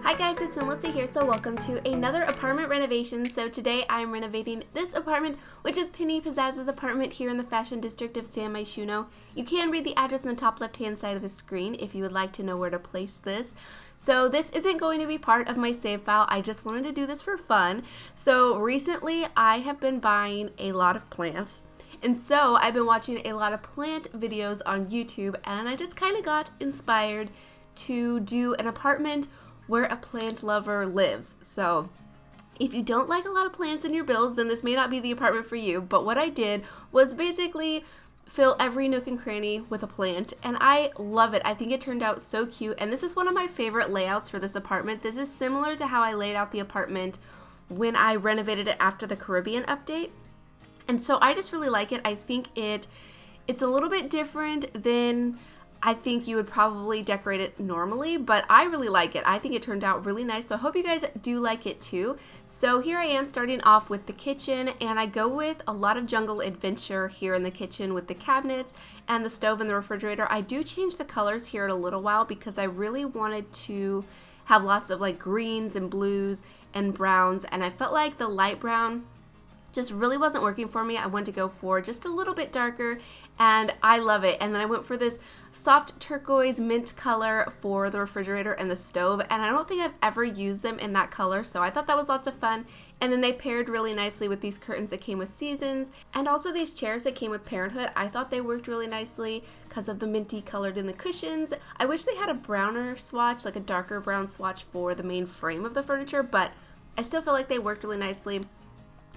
Hi guys, it's SimLicy here, so welcome to another apartment renovation. So today I'm renovating this apartment, which is Penny Pizzazz's apartment here in the Fashion District of San Myshuno. You can read the address on the top left hand side of the screen if you would like to know where to place this. So this isn't going to be part of my save file, I just wanted to do this for fun. So recently I have been buying a lot of plants. And so I've been watching a lot of plant videos on YouTube, and I just kind of got inspired to do an apartment where a plant lover lives. So if you don't like a lot of plants in your builds, then this may not be the apartment for you. But what I did was basically fill every nook and cranny with a plant, and I love it. I think it turned out so cute, and this is one of my favorite layouts for this apartment. This is similar to how I laid out the apartment when I renovated it after the Caribbean update. And so I just really like it. I think it's a little bit different than I think you would probably decorate it normally, but I really like it. I think it turned out really nice, so I hope you guys do like it too. So here I am starting off with the kitchen, and I go with a lot of jungle adventure here in the kitchen with the cabinets and the stove and the refrigerator. I do change the colors here in a little while because I really wanted to have lots of like greens and blues and browns, and I felt like the light brown just really wasn't working for me. I wanted to go for just a little bit darker, and I love it. And then I went for this soft turquoise mint color for the refrigerator and the stove, and I don't think I've ever used them in that color, so I thought that was lots of fun. And then they paired really nicely with these curtains that came with Seasons, and also these chairs that came with Parenthood. I thought they worked really nicely because of the minty colored in the cushions. I wish they had a browner swatch, like a darker brown swatch for the main frame of the furniture, but I still feel like they worked really nicely.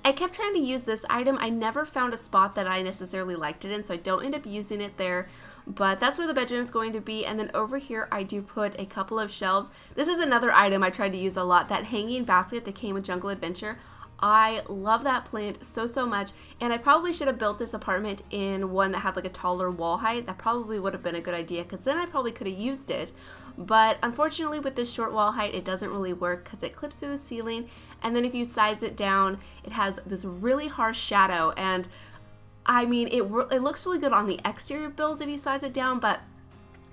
I kept trying to use this item. I never found a spot that I necessarily liked it in, so I don't end up using it there, but that's where the bedroom's going to be. And then over here I do put a couple of shelves. This is another item I tried to use a lot, that hanging basket that came with Jungle Adventure. I love that plant so much, and I probably should have built this apartment in one that had like a taller wall height. That probably would have been a good idea, because then I probably could have used it. But unfortunately with this short wall height, it doesn't really work because it clips through the ceiling, and then if you size it down, it has this really harsh shadow. And I mean, it looks really good on the exterior builds if you size it down, but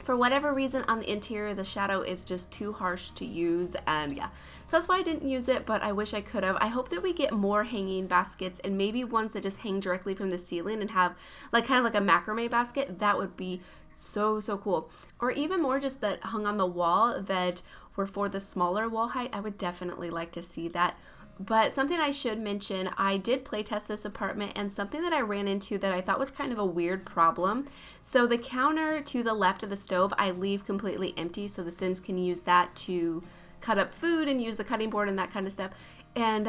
for whatever reason on the interior, the shadow is just too harsh to use, and yeah. So that's why I didn't use it, but I wish I could have. I hope that we get more hanging baskets, and maybe ones that just hang directly from the ceiling and have like kind of like a macrame basket. That would be so cool. Or even more just that hung on the wall that were for the smaller wall height. I would definitely like to see that. But something I should mention, I did playtest this apartment, and something that I ran into that I thought was kind of a weird problem. So the counter to the left of the stove, I leave completely empty so the Sims can use that to cut up food and use the cutting board and that kind of stuff. And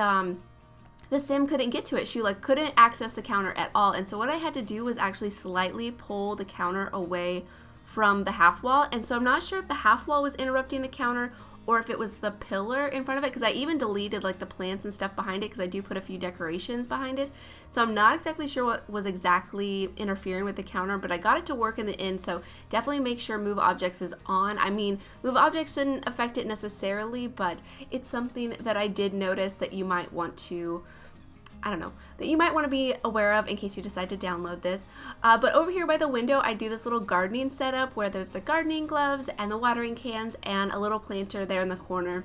the Sim couldn't get to it. She like couldn't access the counter at all. And so what I had to do was actually slightly pull the counter away from the half wall. And so I'm not sure if the half wall was interrupting the counter or if it was the pillar in front of it, because I even deleted like the plants and stuff behind it because I do put a few decorations behind it. So I'm not exactly sure what was exactly interfering with the counter, but I got it to work in the end. So definitely make sure Move Objects is on. I mean, Move Objects shouldn't affect it necessarily, but it's something that I did notice that you might want to, I don't know, that you might want to be aware of in case you decide to download this. But over here by the window, I do this little gardening setup where there's the gardening gloves and the watering cans and a little planter there in the corner.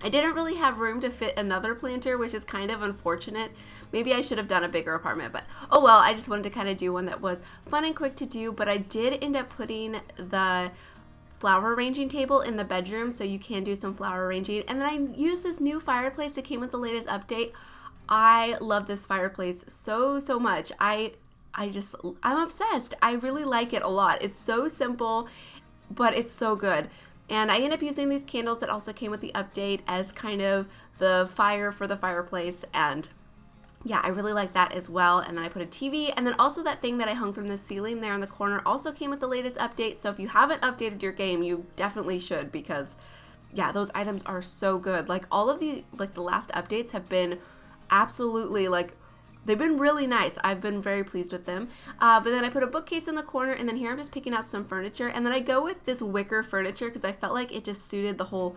I didn't really have room to fit another planter, which is kind of unfortunate. Maybe I should have done a bigger apartment, but oh well, I just wanted to kind of do one that was fun and quick to do. But I did end up putting the flower arranging table in the bedroom, so you can do some flower arranging. And then I used this new fireplace that came with the latest update. I love this fireplace so much. I'm obsessed. I really like it a lot. It's so simple, but it's so good. And I end up using these candles that also came with the update as kind of the fire for the fireplace, and yeah, I really like that as well. And then I put a TV, and then also that thing that I hung from the ceiling there in the corner also came with the latest update. So if you haven't updated your game, you definitely should, because yeah, those items are so good. Like all of the last updates have been absolutely like they've been really nice. I've been very pleased with them. But then I put a bookcase in the corner, and then here I'm just picking out some furniture. And then I go with this wicker furniture because I felt like it just suited the whole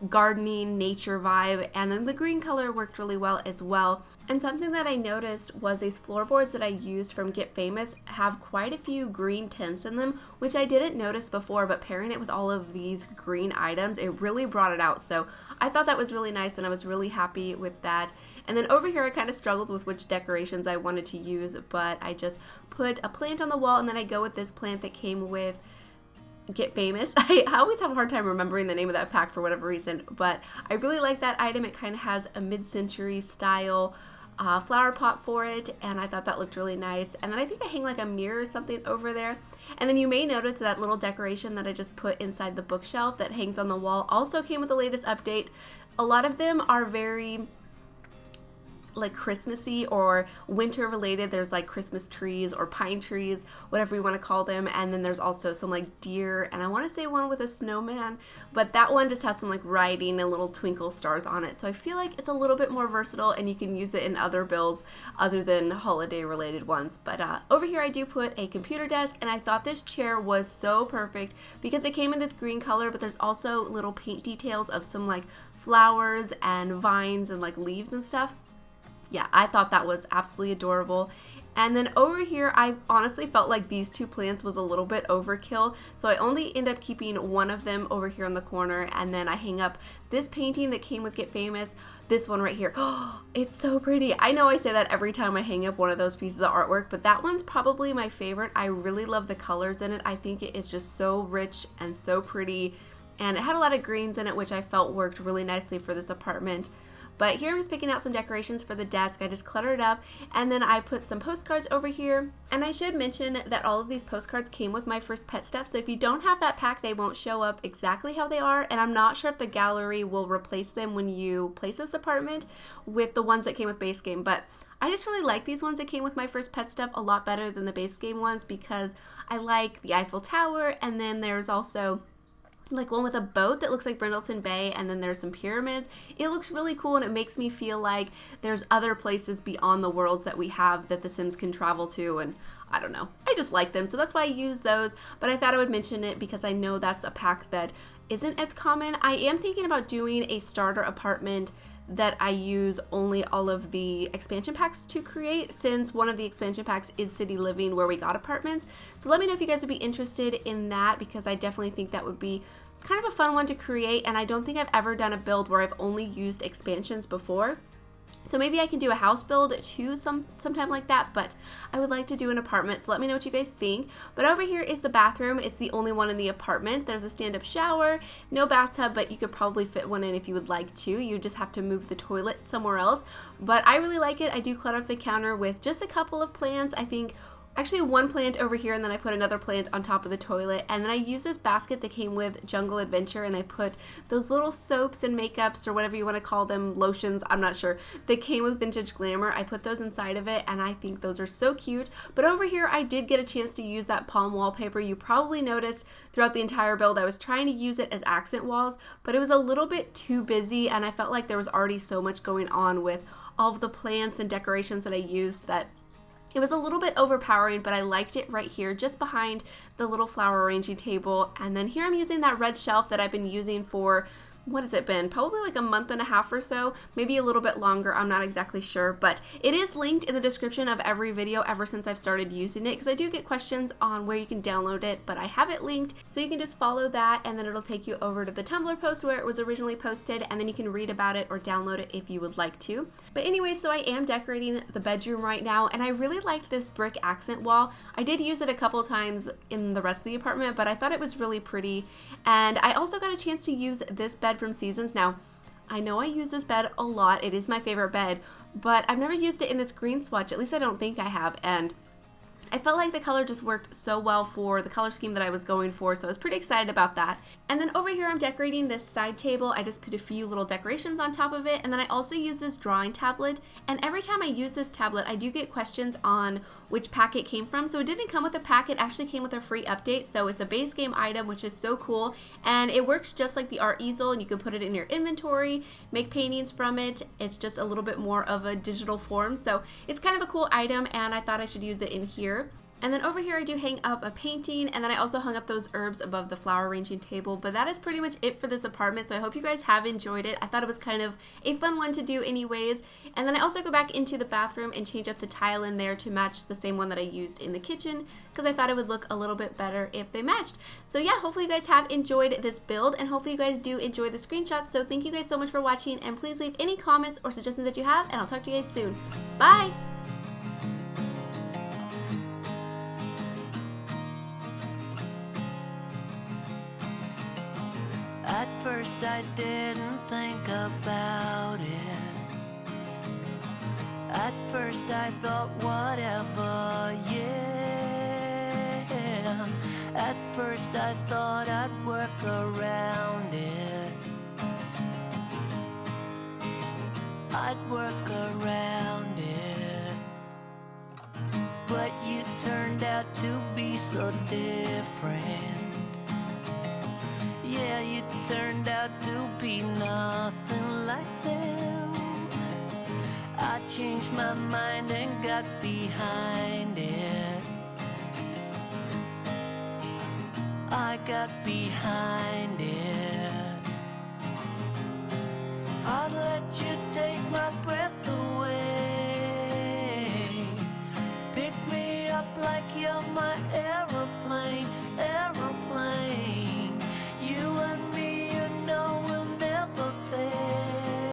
gardening nature vibe. And then the green color worked really well as well. And something that I noticed was these floorboards that I used from Get Famous have quite a few green tints in them, which I didn't notice before, but pairing it with all of these green items, it really brought it out. So I thought that was really nice, and I was really happy with that. And then over here I kind of struggled with which decorations I wanted to use, but I just put a plant on the wall, and then I go with this plant that came with Get Famous. I always have a hard time remembering the name of that pack for whatever reason, but I really like that item. It kind of has a mid-century style flower pot for it, and I thought that looked really nice. And then I think I hang like a mirror or something over there. And then you may notice that little decoration that I just put inside the bookshelf that hangs on the wall also came with the latest update. A lot of them are very like Christmassy or winter related. There's like Christmas trees or pine trees, whatever you want to call them, and then there's also some like deer, and I want to say one with a snowman, but that one just has some like writing and little twinkle stars on it. So I feel like it's a little bit more versatile, and you can use it in other builds other than holiday related ones. But over here I do put a computer desk, and I thought this chair was so perfect because it came in this green color, but there's also little paint details of some like flowers and vines and like leaves and stuff. Yeah, I thought that was absolutely adorable. And then over here, I honestly felt like these two plants was a little bit overkill, so I only end up keeping one of them over here in the corner, and then I hang up this painting that came with Get Famous, this one right here. Oh, it's so pretty. I know I say that every time I hang up one of those pieces of artwork, but that one's probably my favorite. I really love the colors in it. I think it is just so rich and so pretty, and it had a lot of greens in it, which I felt worked really nicely for this apartment. But here I'm just picking out some decorations for the desk. I just cluttered it up, and then I put some postcards over here. And I should mention that all of these postcards came with my first pet stuff, so if you don't have that pack, they won't show up exactly how they are, and I'm not sure if the gallery will replace them when you place this apartment with the ones that came with base game. But I just really like these ones that came with my first pet stuff a lot better than the base game ones, because I like the Eiffel Tower, and then there's also like one with a boat that looks like Brindleton Bay, and then there's some pyramids. It looks really cool, and it makes me feel like there's other places beyond the worlds that we have that the Sims can travel to, and I don't know. I just like them, so that's why I use those, but I thought I would mention it because I know that's a pack that isn't as common. I am thinking about doing a starter apartment that I use only all of the expansion packs to create, since one of the expansion packs is City Living, where we got apartments. So let me know if you guys would be interested in that, because I definitely think that would be kind of a fun one to create, and I don't think I've ever done a build where I've only used expansions before. So maybe I can do a house build too sometime like that, but I would like to do an apartment, so let me know what you guys think. But over here is the bathroom. It's the only one in the apartment. There's a stand-up shower, no bathtub, but you could probably fit one in if you would like to. You just have to move the toilet somewhere else. But I really like it. I do clutter up the counter with just a couple of plants. I think actually one plant over here, and then I put another plant on top of the toilet, and then I use this basket that came with Jungle Adventure, and I put those little soaps and makeups, or whatever you want to call them, lotions, I'm not sure, that came with Vintage Glamour. I put those inside of it, and I think those are so cute. But over here I did get a chance to use that palm wallpaper. You probably noticed throughout the entire build I was trying to use it as accent walls, but it was a little bit too busy, and I felt like there was already so much going on with all of the plants and decorations that I used that it was a little bit overpowering, but I liked it right here just behind the little flower arranging table. And then here I'm using that red shelf that I've been using for, what has it been? Probably like a month and a half or so, maybe a little bit longer, I'm not exactly sure, but it is linked in the description of every video ever since I've started using it, because I do get questions on where you can download it, but I have it linked, so you can just follow that, and then it'll take you over to the Tumblr post where it was originally posted, and then you can read about it or download it if you would like to. But anyway, so I am decorating the bedroom right now, and I really liked this brick accent wall. I did use it a couple times in the rest of the apartment, but I thought it was really pretty, and I also got a chance to use this bed from Seasons. Now, I know I use this bed a lot. It is my favorite bed, but I've never used it in this green swatch. At least I don't think I have. And I felt like the color just worked so well for the color scheme that I was going for, so I was pretty excited about that. And then over here I'm decorating this side table. I just put a few little decorations on top of it, and then I also use this drawing tablet. And every time I use this tablet, I do get questions on which pack it came from. So it didn't come with a pack, it actually came with a free update. So it's a base game item, which is so cool, and it works just like the art easel, and you can put it in your inventory, make paintings from it. It's just a little bit more of a digital form, so it's kind of a cool item, and I thought I should use it in here. And then over here I do hang up a painting, and then I also hung up those herbs above the flower arranging table. But that is pretty much it for this apartment, so I hope you guys have enjoyed it. I thought it was kind of a fun one to do anyways. And then I also go back into the bathroom and change up the tile in there to match the same one that I used in the kitchen, because I thought it would look a little bit better if they matched. So yeah, hopefully you guys have enjoyed this build, and hopefully you guys do enjoy the screenshots. So thank you guys so much for watching, and please leave any comments or suggestions that you have, and I'll talk to you guys soon. Bye! At first I didn't think about it. At first I thought whatever, yeah. At first I thought I'd work around it. I'd work around it. But you turned out to be so different. Yeah, you turned out to be nothing like them. I changed my mind and got behind it. I got behind it. I'd let you take my breath away. Pick me up like you're my aeroplane.